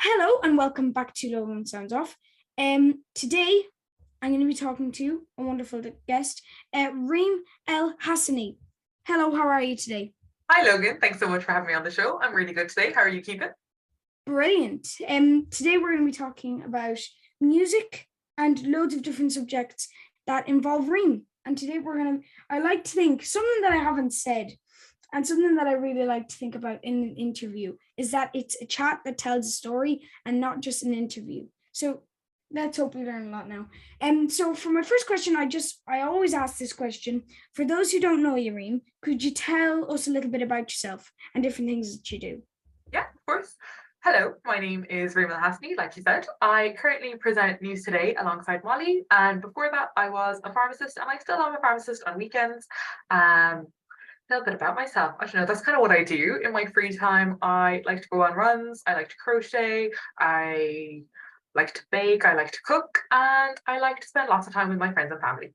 Hello and welcome back to Logan Sounds Off. Today I'm going to be talking to a wonderful guest, Reem El-Hassany. Hello, how are you today? Hi, Logan. Thanks so much for having me on the show. I'm really good today. How are you keeping? Brilliant. Today we're going to be talking about music and loads of different subjects that involve Reem. And today I like to think something that I haven't said and something that I really like to think about in an interview is that it's a chat that tells a story and not just an interview. So let's hope we learn a lot now. So for my first question, I always ask this question. For those who don't know you, Reem, could you tell us a little bit about yourself and different things that you do? Yeah, of course. Hello, my name is Reem El-Hassany, like you said. I currently present News2Day alongside Molly, and before that, I was a pharmacist, and I still am a pharmacist on weekends. A little bit about myself. I don't know, that's kind of what I do in my free time. I like to go on runs, I like to crochet, I like to bake, I like to cook, and I like to spend lots of time with my friends and family.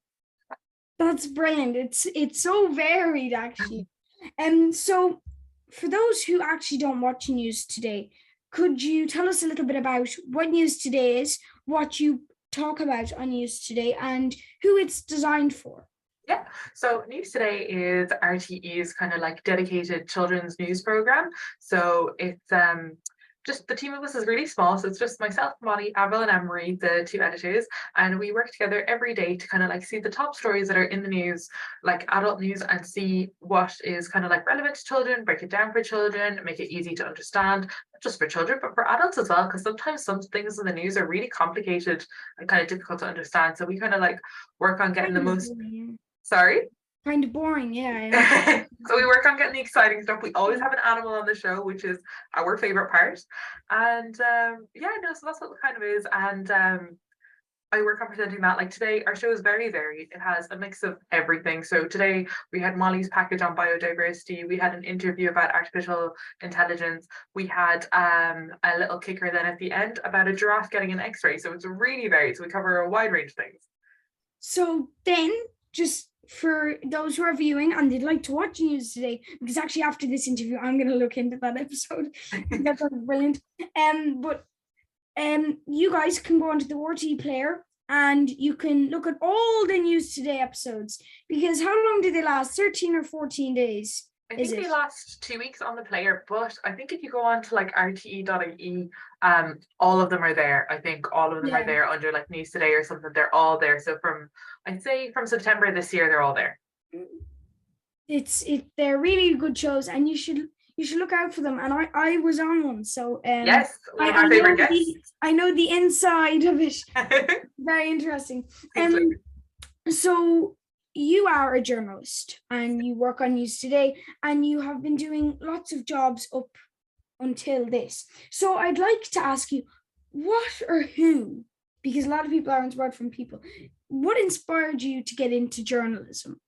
That's brilliant. It's so varied, actually. And so for those who actually don't watch News Today, could you tell us a little bit about what News Today is, what you talk about on News Today, and who it's designed for? Yeah, so News2Day is RTE's kind of like dedicated children's news program. So it's just the team of us is really small. So it's just myself, Molly, Avril, and Emery, the two editors, and we work together every day to kind of like see the top stories that are in the news, like adult news, and see what is kind of like relevant to children, break it down for children, make it easy to understand, not just for children, but for adults as well, because sometimes some things in the news are really complicated and kind of difficult to understand. So we kind of like work on getting the Kind of most. boring. Sorry? Kind of boring, yeah. So we work on getting the exciting stuff. We always have an animal on the show, which is our favorite part. And yeah, no, so that's what it kind of is. And I work on presenting that. Like today, our show is very varied. It has a mix of everything. So today we had Molly's package on biodiversity. We had an interview about artificial intelligence. We had a little kicker then at the end about a giraffe getting an X-ray. So it's really varied. So we cover a wide range of things. So then, just for those who are viewing and they'd like to watch News Today, because actually after this interview, I'm going to look into that episode. That's brilliant. But you guys can go onto the RT player and you can look at all the News Today episodes, because how long do they last? 13 or 14 days? I Is think it? they last 2 weeks on the player, but I think if you go on to like rte.ie, all of them are there. I think all of them are Yeah. there under like News Today or something. They're all there. So I'd say from September this year, they're all there. They're really good shows, and you should look out for them. And I was on one, so Yes, one I, of I our know favorite guests. I know the inside of it. Very interesting. Thanks, Um, Logan. so you are a journalist and you work on News Today, and you have been doing lots of jobs up until this. So I'd like to ask you, what or who, because a lot of people are inspired from people, what inspired you to get into journalism?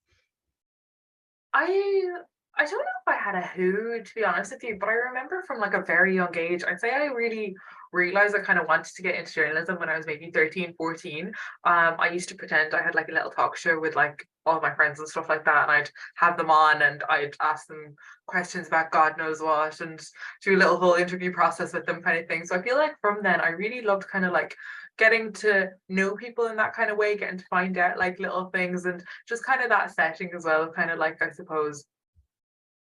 I I don't know if I had a who, to be honest with you, but I remember from like a very young age, I'd say I really realized I kind of wanted to get into journalism when I was maybe 13, 14. I used to pretend I had like a little talk show with like all my friends and stuff like that, and I'd have them on and I'd ask them questions about God knows what and do a little whole interview process with them kind of thing. So I feel like from then I really loved kind of like getting to know people in that kind of way, getting to find out like little things and just kind of that setting as well, kind of like I suppose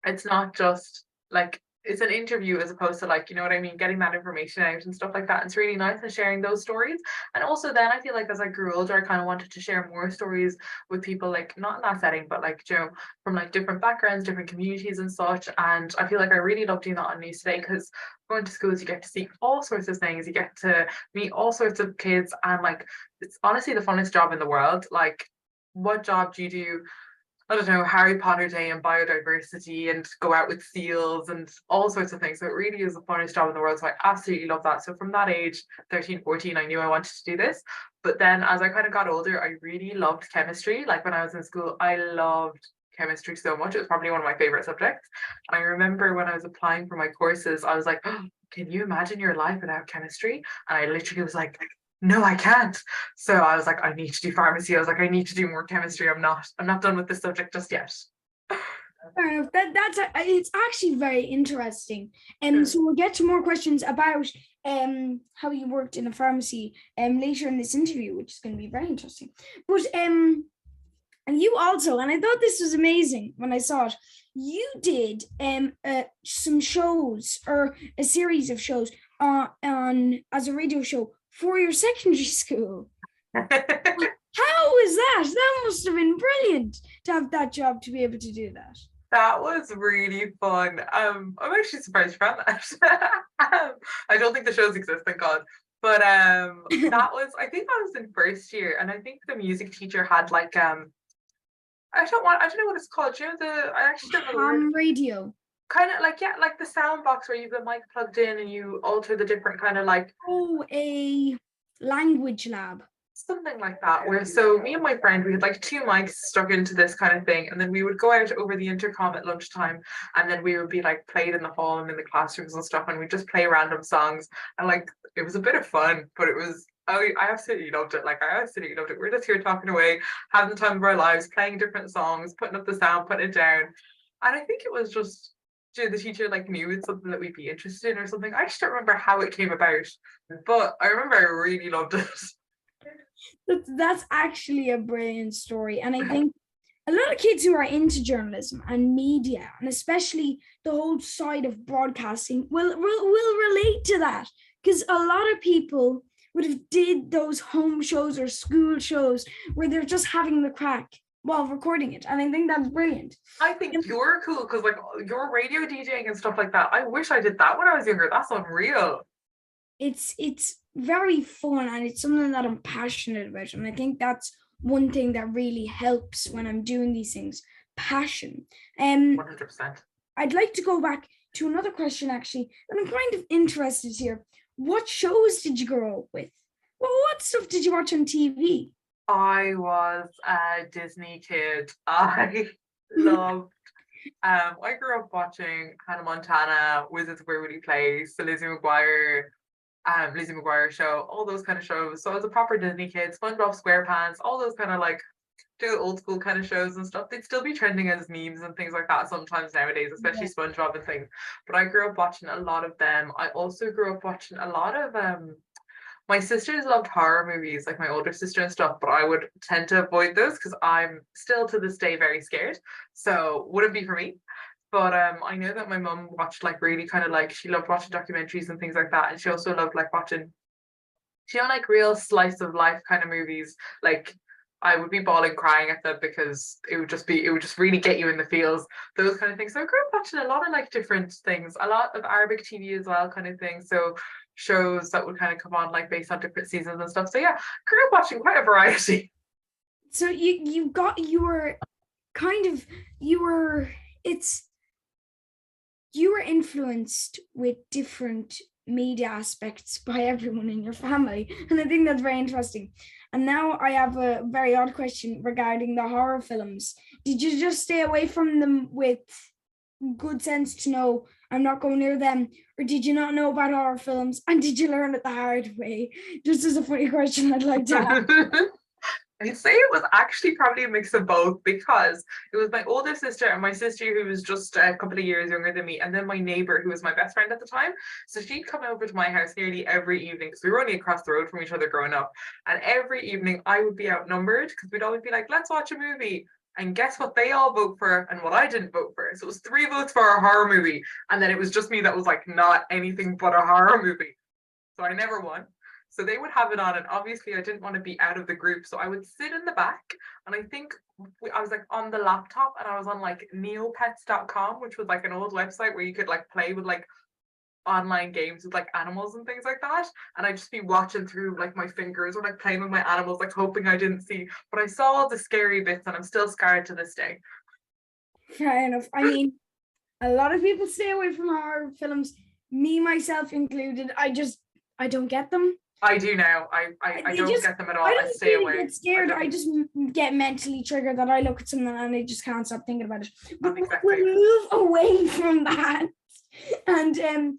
it's not just like it's an interview as opposed to like, you know what I mean, getting that information out and stuff like that. It's really nice and sharing those stories. And also then I feel like as I grew older, I kind of wanted to share more stories with people, like not in that setting, but like, you know, from like different backgrounds, different communities and such. And I feel like I really love doing that on News Today, because going to schools, you get to see all sorts of things, you get to meet all sorts of kids, and like it's honestly the funnest job in the world. Like, what job do you do? I don't know, Harry Potter Day and biodiversity and go out with seals and all sorts of things. So it really is the funnest job in the world. So I absolutely love that. So from that age, 13, 14, I knew I wanted to do this. But then as I kind of got older, I really loved chemistry. Like when I was in school, I loved chemistry so much. It was probably one of my favorite subjects. And I remember when I was applying for my courses, I was like, oh, can you imagine your life without chemistry? And I literally was like, no, I can't. So I was like, I need to do pharmacy. I was like, I need to do more chemistry. I'm not done with this subject just yet. Fair enough. It's actually very interesting. Yeah. So we'll get to more questions about how you worked in a pharmacy later in this interview, which is going to be very interesting. But and you also, and I thought this was amazing when I saw it. You did some shows or a series of shows on as a radio show for your secondary school. How was that? That must have been brilliant to have that job to be able to do that. That was really fun. I'm actually surprised you found that. I don't think the shows exist, thank God. But that was, I think that was in first year, and I think the music teacher had like I don't know what it's called. You know I actually don't know the word. Radio. Kind of like, yeah, like the sound box where you've the mic plugged in and you alter the different kind of like. Oh, a language lab. Something like that, where so me and my friend, we had like two mics stuck into this kind of thing, and then we would go out over the intercom at lunchtime, and then we would be like played in the hall and in the classrooms and stuff, and we just play random songs, and like it was a bit of fun, but it was I absolutely loved it. Like I absolutely loved it. We're just here talking away, having the time of our lives, playing different songs, putting up the sound, putting it down, and I think it was just the teacher like knew it's something that we'd be interested in or something. I just don't remember how it came about, but I remember I really loved it. That's actually a brilliant story. And I think a lot of kids who are into journalism and media, and especially the whole side of broadcasting, will relate to that. Because a lot of people would have did those home shows or school shows where they're just having the crack while recording it. And I think that's brilliant. I think you're cool because like your radio DJing and stuff like that. I wish I did that when I was younger. That's unreal. It's very fun, and it's something that I'm passionate about, and I think that's one thing that really helps when I'm doing these things. Passion. 100%. I'd like to go back to another question actually, and I'm kind of interested here. What shows did you grow up with? Well, what stuff did you watch on TV? I was a Disney kid. I loved I grew up watching Hannah Montana, Wizards of Waverly Place, the Lizzie McGuire show, all those kind of shows. So I was a proper Disney kid. SpongeBob SquarePants, all those kind of like do old school kind of shows and stuff. They'd still be trending as memes and things like that sometimes nowadays, especially SpongeBob and things. But I grew up watching a lot of them. I also grew up watching a lot of my sisters loved horror movies, like my older sister and stuff, but I would tend to avoid those because I'm still to this day very scared. So wouldn't be for me. But I know that my mum watched like really kind of like she loved watching documentaries and things like that, and she also loved like watching, she don't like real slice of life kind of movies. Like I would be bawling, crying at them because it would just really get you in the feels, those kind of things. So I grew up watching a lot of like different things, a lot of Arabic TV as well, kind of thing. So shows that would kind of come on like based on different seasons and stuff. So yeah, grew up watching quite a variety. So you were influenced with different media aspects by everyone in your family, and I think that's very interesting. And now I have a very odd question regarding the horror films. Did you just stay away from them with good sense to know I'm not going near them, or did you not know about horror films and did you learn it the hard way? Just as a funny question I'd like to ask. I'd say it was actually probably a mix of both, because it was my older sister and my sister who was just a couple of years younger than me, and then my neighbor who was my best friend at the time. So she'd come over to my house nearly every evening because we were only across the road from each other growing up. And every evening I would be outnumbered because we'd always be like, let's watch a movie. And guess what they all vote for and what I didn't vote for? So it was 3 votes for a horror movie. And then it was just me that was like not anything but a horror movie. So I never won. So they would have it on, and obviously I didn't want to be out of the group, so I would sit in the back, and I think I was like on the laptop, and I was on like neopets.com, which was like an old website where you could like play with like online games with like animals and things like that, and I'd just be watching through like my fingers or like playing with my animals, like hoping I didn't see, but I saw all the scary bits, and I'm still scarred to this day. Fair enough. I mean, a lot of people stay away from horror films, me myself included. I don't get them. I do now. I don't get them at all. I stay away. Get scared. I just get mentally triggered that I look at something and I just can't stop thinking about it. But we'll move away from that. And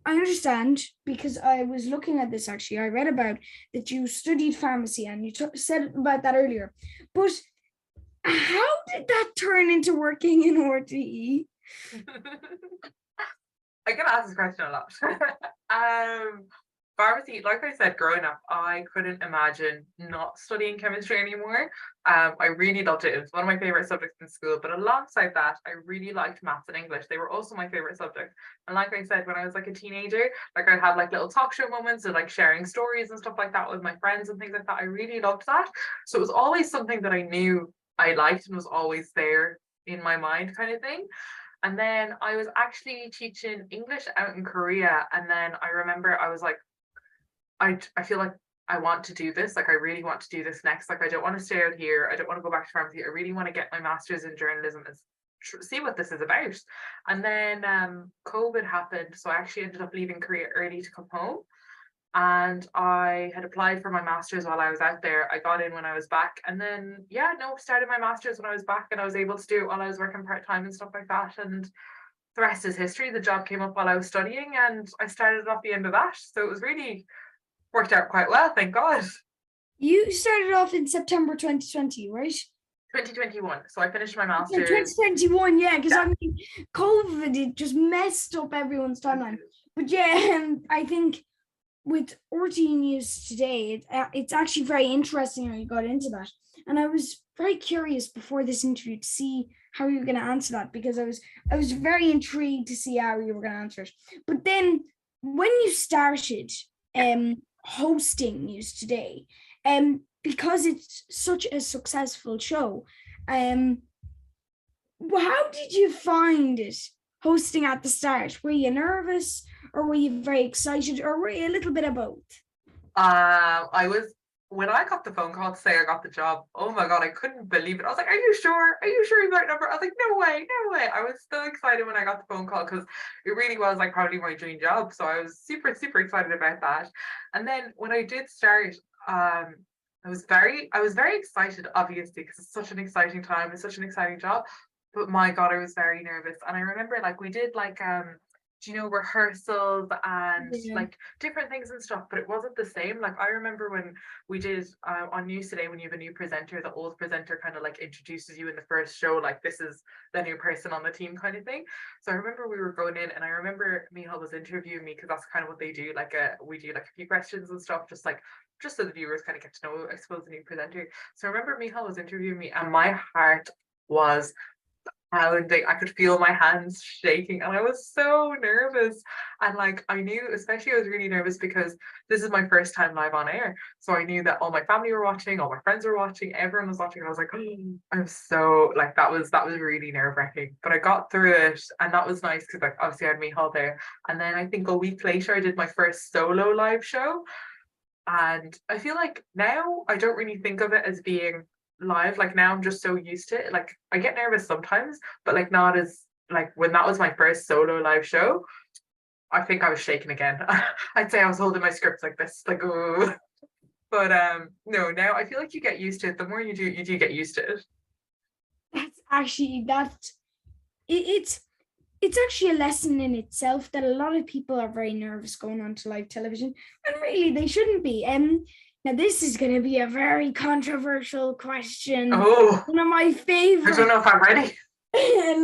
I understand, because I was looking at this actually. I read about that you studied pharmacy, and you said about that earlier. But How did that turn into working in RTE? I get asked this question a lot. um, Pharmacy, like I said, growing up, I couldn't imagine not studying chemistry anymore. I really loved it. It was one of my favorite subjects in school. But alongside that, I really liked maths and English. They were also my favorite subjects. And like I said, when I was like a teenager, like I'd have like little talk show moments and like sharing stories and stuff like that with my friends and things like that. I really loved that. So it was always something that I knew I liked and was always there in my mind, kind of thing. And then I was actually teaching English out in Korea. And then I remember I was like, I feel like I want to do this. Like I really want to do this next. Like I don't want to stay out here. I don't want to go back to pharmacy. I really want to get my master's in journalism and see what this is about. And then COVID happened. So I actually ended up leaving Korea early to come home. And I had applied for my master's while I was out there. I got in when I was back. And then, yeah, no, started my master's when I was back, and I was able to do it while I was working part-time and stuff like that. And the rest is history. The job came up while I was studying and I started off the end of that. So it was really worked out quite well, thank God. You started off in September 2020, right? 2021. So I finished my Yeah, master's. 2021, yeah, because Yeah. I mean, COVID, it just messed up everyone's timeline. But yeah, I think with RT News today, it's actually very interesting how you got into that. And I was very curious before this interview to see how you were going to answer that, because I was very intrigued to see how you were going to answer it. But then when you started hosting News Today, because it's such a successful show, how did you find it hosting at the start? Were you nervous, or were you very excited, or were you a little bit of both? I was, when I got the phone call to say I got the job, oh my God, I couldn't believe it. I was like, are you sure? Are you sure you got a number? I was like, no way, no way. I was so excited when I got the phone call because it really was like probably my dream job. So I was super, super excited about that. And then when I did start, I was very excited, obviously, because it's such an exciting time. It's such an exciting job. But my God, I was very nervous. And I remember like we did like rehearsals and like different things and stuff, but it wasn't the same. Like I remember when we did on News2Day, when you have a new presenter, the old presenter kind of like introduces you in the first show, like this is the new person on the team kind of thing. So I remember we were going in, and I remember Michal was interviewing me, because that's kind of what they do, like we do like a few questions and stuff, just so the viewers kind of get to know, I suppose, the new presenter. So I remember Michal was interviewing me, and my heart was pounding. I could feel my hands shaking, and I was so nervous. And like I knew, especially I was really nervous because this is my first time live on air. So I knew that all my family were watching, all my friends were watching, everyone was watching. I was like, oh, I'm so like that was really nerve-wracking. But I got through it, and that was nice because like obviously I had Michal there. And then I think a week later I did my first solo live show. And I feel like now I don't really think of it as being live. Like now I'm just so used to it. Like I get nervous sometimes, but like not as like when that was my first solo live show, I think I was shaking again. I'd say I was holding my scripts like this, like oh. But no, now I feel like you get used to it. The more you do get used to it. That's actually it's actually a lesson in itself that a lot of people are very nervous going on to live television, and really they shouldn't be. Now this is going to be a very controversial question. Oh, one of my favorites. I don't know if I'm ready.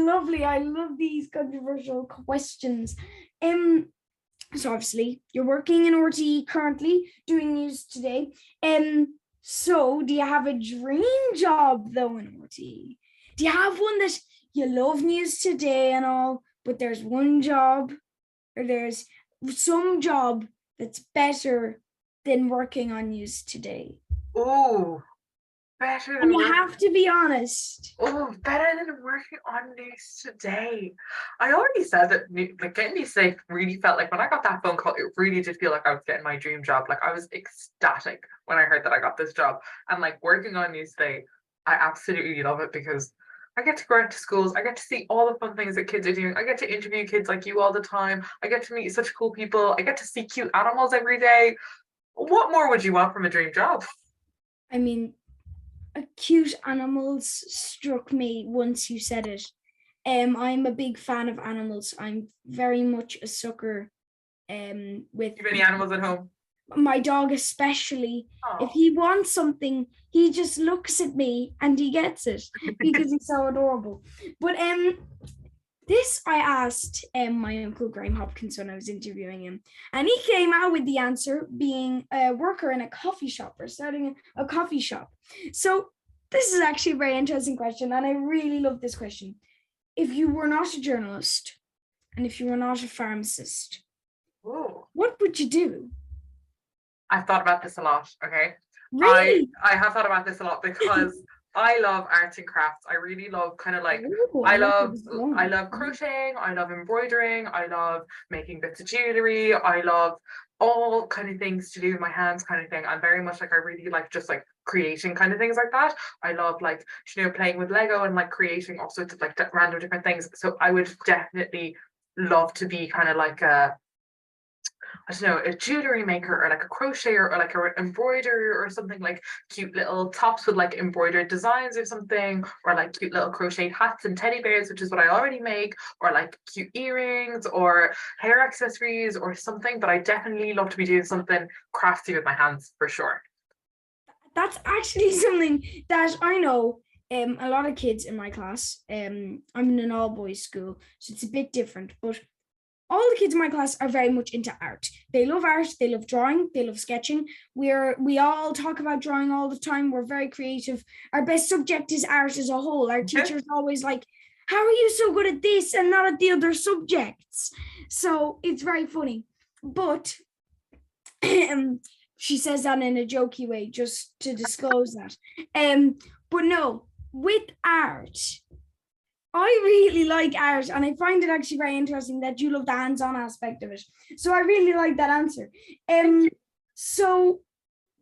Lovely. I love these controversial questions. So obviously you're working in RTE currently, doing News Today. So do you have a dream job though in RTE? Do you have one that you love News Today and all, but there's one job, or there's some job that's better than working on News Today? Oh, better than and you have to be honest. Oh, better than working on News Today. I already said that like getting News Today really felt like when I got that phone call, it really did feel like I was getting my dream job. Like I was ecstatic when I heard that I got this job. And like working on News Today, I absolutely love it because I get to go out to schools. I get to see all the fun things that kids are doing. I get to interview kids like you all the time. I get to meet such cool people. I get to see cute animals every day. What more would you want from a dream job? I mean, cute animals struck me once you said it. I'm a big fan of animals. I'm very much a sucker. With you have any animals at home? my dog especially, if Oh, he wants something, he just looks at me and he gets it because he's so adorable. But this I asked my uncle Graham Hopkins when I was interviewing him, and he came out with the answer being a worker in a coffee shop or starting a coffee shop. So this is actually a very interesting question, and I really love this question. If you were not a journalist and if you were not a pharmacist, ooh. what would you do? I've thought about this a lot. Okay. I Really? I have thought about this a lot because I love arts and crafts. I really love kind of like Oh, I I like where love this is I going. love crocheting, I love embroidering, I love making bits of jewelry, I love all kind of things to do with my hands kind of thing. I'm very much like I really like just like creating kind of things like that. I love like playing with Lego and like creating all sorts of like random different things. So I would definitely love to be kind of like I don't know, a jewelry maker or like a crocheter or like an embroiderer or something, like cute little tops with like embroidered designs or something, or like cute little crocheted hats and teddy bears, which is what I already make, or like cute earrings or hair accessories or something. But I definitely love to be doing something crafty with my hands for sure. That's actually something that I know a lot of kids in my class. I'm in an all boys school, so it's a bit different, but all the kids in my class are very much into art. They love art, they love drawing, they love sketching. We all talk about drawing all the time. We're very creative. Our best subject is art as a whole. Our Okay. teacher's always like, how are you so good at this and not at the other subjects? So it's very funny. But she says that in a jokey way, just to disclose that. But no, with art, I really like art, and I find it actually very interesting that you love the hands-on aspect of it. So I really like that answer. Thank you. So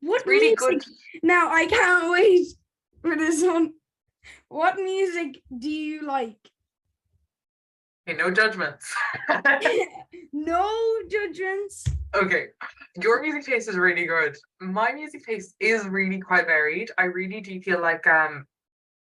It's what really good. music? Now I can't wait for this one. What music do you like? Okay, no judgments. No judgments. Okay, your music taste is really good. My music taste is really quite varied. I really do feel like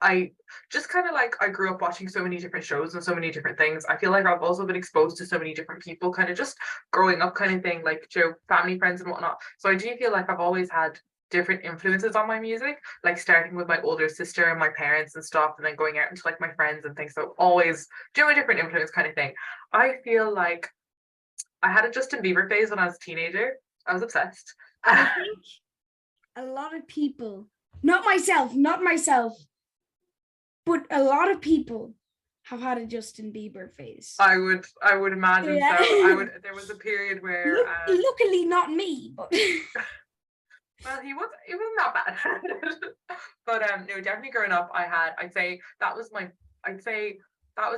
I just kind of like I grew up watching so many different shows and so many different things. I feel like I've also been exposed to so many different people, kind of just growing up, kind of thing, like family, friends, and whatnot. So I do feel like I've always had different influences on my music, like starting with my older sister and my parents and stuff, and then going out into like my friends and things. So always a different influence, kind of thing. I feel like I had a Justin Bieber phase when I was a teenager. I was obsessed. I think a lot of people, not myself, but a lot of people have had a Justin Bieber phase. I would imagine so. I Yeah. would there was a period where Luckily not me, but well he wasn't that bad. But no, definitely growing up I'd say that was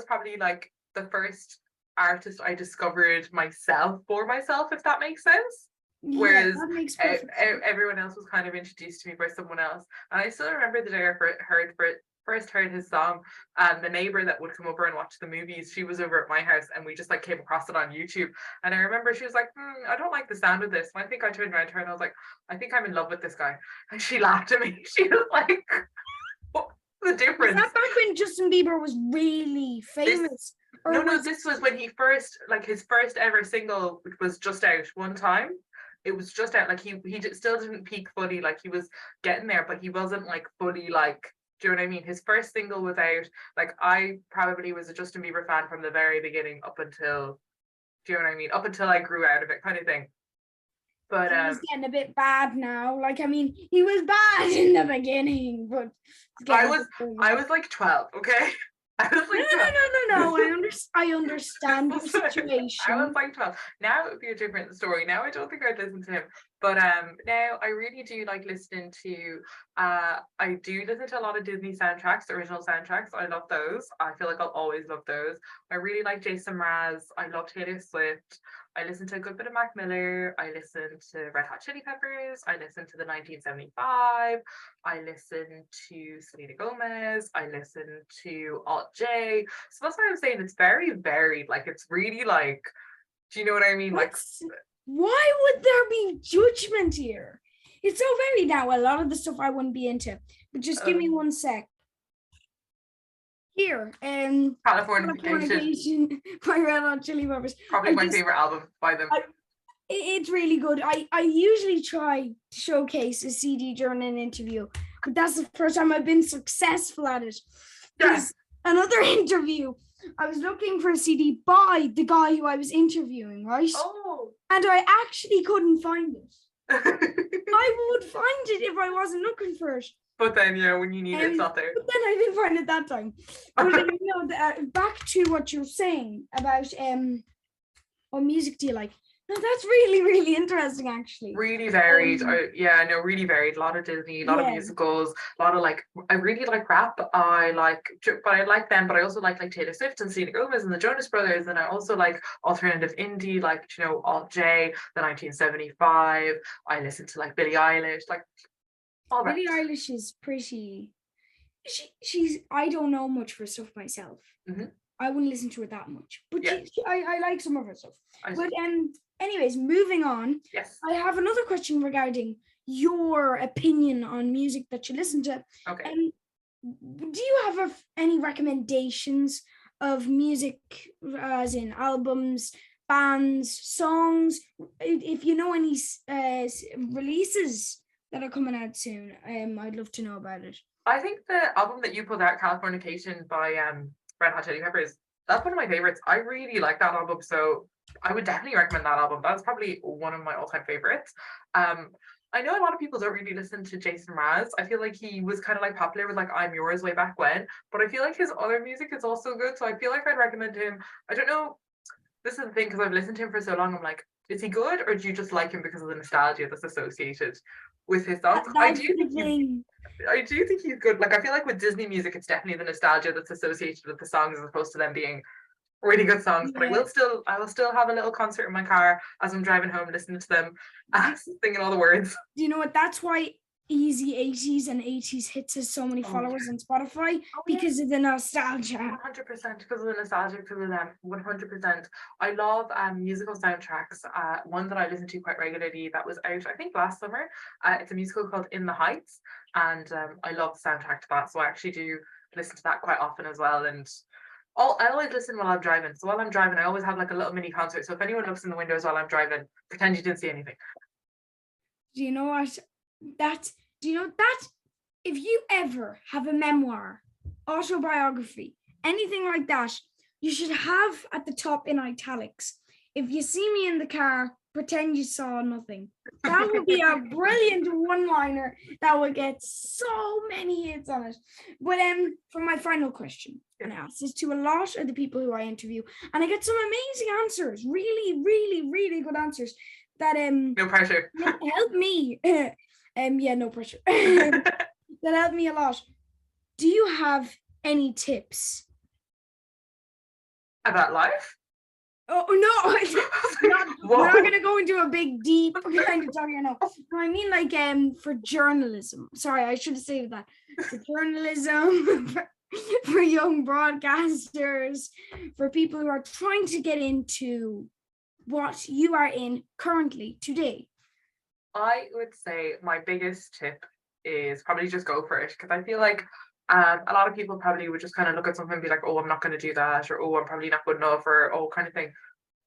probably like the first artist I discovered myself for myself, if that makes sense. yeah, Whereas that makes perfect sense. everyone else was kind of introduced to me by someone else. And I still remember the day I first heard his song, and the neighbor that would come over and watch the movies, she was over at my house, and we just like came across it on YouTube. And I remember she was like, I don't like the sound of this. And I think I turned around to her and I was like, I think I'm in love with this guy. And she laughed at me. She was like, what's the Was difference? that back when Justin Bieber was really This famous? Or no, was this was when he first, like his first ever single was just out one time. It was just out, like still didn't peak fully, like he was getting there, but he wasn't like fully like, do you know what I mean? His first single was out. Like I probably was a Justin Bieber fan from the very beginning up until, do you know what I mean? Up until I grew out of it, kind of thing. But he's getting a bit bad now? Like, I mean, he was bad in the beginning, but he's I getting a was bit better I now. was like 12, okay? I was No, like no, 12. no, no, no, no. I understand your I was situation. like 12. Now it would be a different story. Now I don't think I'd listen to him. But now I really do like listening to I do listen to a lot of Disney soundtracks, original soundtracks. I love those. I feel like I'll always love those. I really like Jason Mraz. I love Taylor Swift. I listen to a good bit of Mac Miller. I listen to Red Hot Chili Peppers. I listen to the 1975. I listen to Selena Gomez. I listen to Alt J. So that's why I'm saying it's very varied. Like it's really like, do you know what I mean? Like, Why would there be judgment here? It's so varied now. A lot of the stuff I wouldn't be into. But just give me um, one sec. Here, Californication, Californication by Red Hot Chili Peppers. probably I my just favorite album by them. It's really good. I usually try to showcase a CD during an interview, but that's the first time I've been successful at it. Because another interview, I was looking for a CD by the guy who I was interviewing, right? Oh. And I actually couldn't find it. I would find it if I wasn't looking for it. But then, when you need it, it's not there. But then I didn't find it that time. But back to what you're saying about what music do you like? No, that's really, really interesting, actually. Really varied. Really varied. A lot of Disney, a lot of musicals, a lot of I really like rap. But I like them, but I also like Taylor Swift and Selena Gomez and the Jonas Brothers, and I also like alternative indie, Alt J, the 1975. I listen to Billie Eilish, all that. Billie Eilish is pretty. She's. I don't know much of her stuff myself. Mm-hmm. I wouldn't listen to it that much, but I like some of her stuff. But anyways, moving on. Yes. I have another question regarding your opinion on music that you listen to. Okay. Do you have any recommendations of music, as in albums, bands, songs? If you know any releases that are coming out soon, I'd love to know about it. I think the album that you put out, Californication by Red Hot Chili Peppers, that's one of my favorites. I really like that album, so I would definitely recommend that album. That's probably one of my all-time favorites. I know a lot of people don't really listen to Jason Mraz. I feel like he was kind of popular with I'm Yours way back when, but I feel like his other music is also good, so I feel like I'd recommend him. I don't know, this is the thing, because I've listened to him for so long, I'm like, is he good, or do you just like him because of the nostalgia that's associated with his songs? I do think he's good. I feel like with Disney music, it's definitely the nostalgia that's associated with the songs as opposed to them being really good songs. But I will still have a little concert in my car as I'm driving home, listening to them, singing all the words. Do you know what? That's why Easy 80s and 80s hits has so many followers on Spotify, because of the nostalgia. 100% because of the nostalgia, because of them. 100%. I love musical soundtracks. One that I listen to quite regularly that was out, I think, last summer. It's a musical called In the Heights, and I love the soundtrack to that. So I actually do listen to that quite often as well. And I always listen while I'm driving. So while I'm driving, I always have a little mini concert. So if anyone looks in the windows while I'm driving, pretend you didn't see anything. Do you know what? Do you know that if you ever have a memoir, autobiography, anything like that, you should have at the top in italics, if you see me in the car, pretend you saw nothing. That would be a brilliant one-liner that would get so many hits on it. But for my final question, and I ask this to a lot of the people who I interview, and I get some amazing answers, really, really, really good answers that no pressure. Help me. No pressure. That helped me a lot. Do you have any tips about life? Oh no, we're not gonna go into a big deep kind of talk here now. No, I mean for journalism. Sorry, I should have said that. For journalism, for young broadcasters, for people who are trying to get into what you are in currently today. I would say my biggest tip is probably just go for it, because I feel like a lot of people probably would just kind of look at something and be like, oh, I'm not going to do that, or oh, I'm probably not good enough, or oh, kind of thing.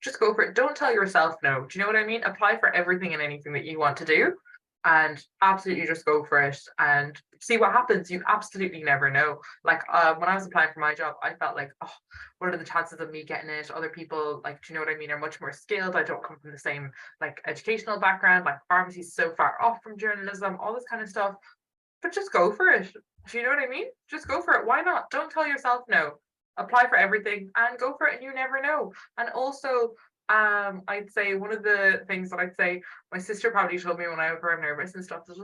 Just go for it. Don't tell yourself no. Do you know what I mean? Apply for everything and anything that you want to do, and absolutely just go for it and see what happens. You absolutely never know. When I was applying for my job, I felt like, oh, what are the chances of me getting it? Other people, do you know what I mean, are much more skilled. I don't come from the same educational background. Pharmacy is so far off from journalism, all this kind of stuff. But just go for it. Do you know what I mean? Just go for it. Why not? Don't tell yourself no. Apply for everything and go for it, and you never know. And also, I'd say one of the things that I'd say, my sister probably told me when I was very nervous and stuff, just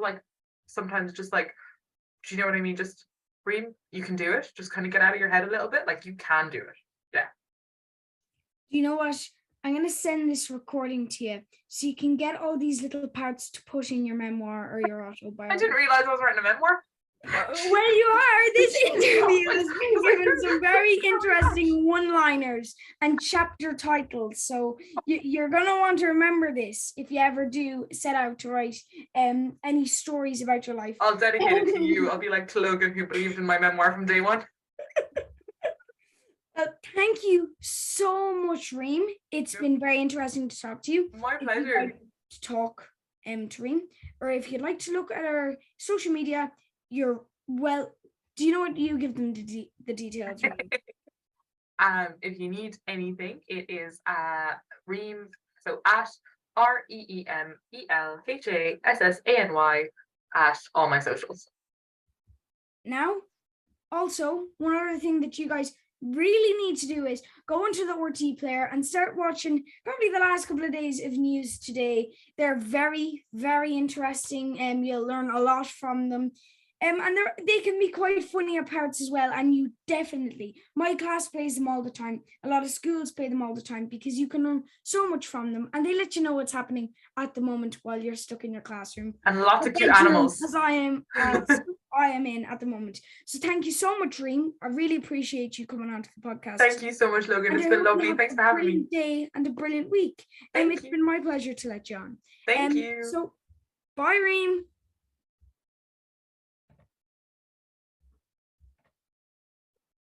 sometimes just do you know what I mean? Just, Reem, you can do it. Just kind of get out of your head a little bit. You can do it. Yeah. You know what? I'm going to send this recording to you so you can get all these little parts to put in your memoir or your autobiography. I didn't realize I was writing a memoir. Well, you are. This interview has been given some very interesting one-liners and chapter titles. So you're going to want to remember this if you ever do set out to write any stories about your life. I'll dedicate it to you. I'll be like to Logan, who believed in my memoir from day one. Thank you so much, Reem. It's been very interesting to talk to you. My If you'd pleasure. like to talk to Reem, or if you'd like to look at our social media, do you know what? You give them the details, Reem. If you need anything, it is Reem, so at ReemElHassany at all my socials. Now, also, one other thing that you guys really need to do is go into the RT player and start watching probably the last couple of days of News2Day. They're very, very interesting, and you'll learn a lot from them. And they can be quite funny at parts as well. And you definitely, my class plays them all the time. A lot of schools play them all the time because you can learn so much from them. And they let you know what's happening at the moment while you're stuck in your classroom. And lots of cute animals. As I am in at the moment. So thank you so much, Reem. I really appreciate you coming on to the podcast. Thank you so much, Logan. It's been lovely. Thanks for having me. A brilliant day and a brilliant week. It's been my pleasure to let you on. Thank you. So, bye, Reem.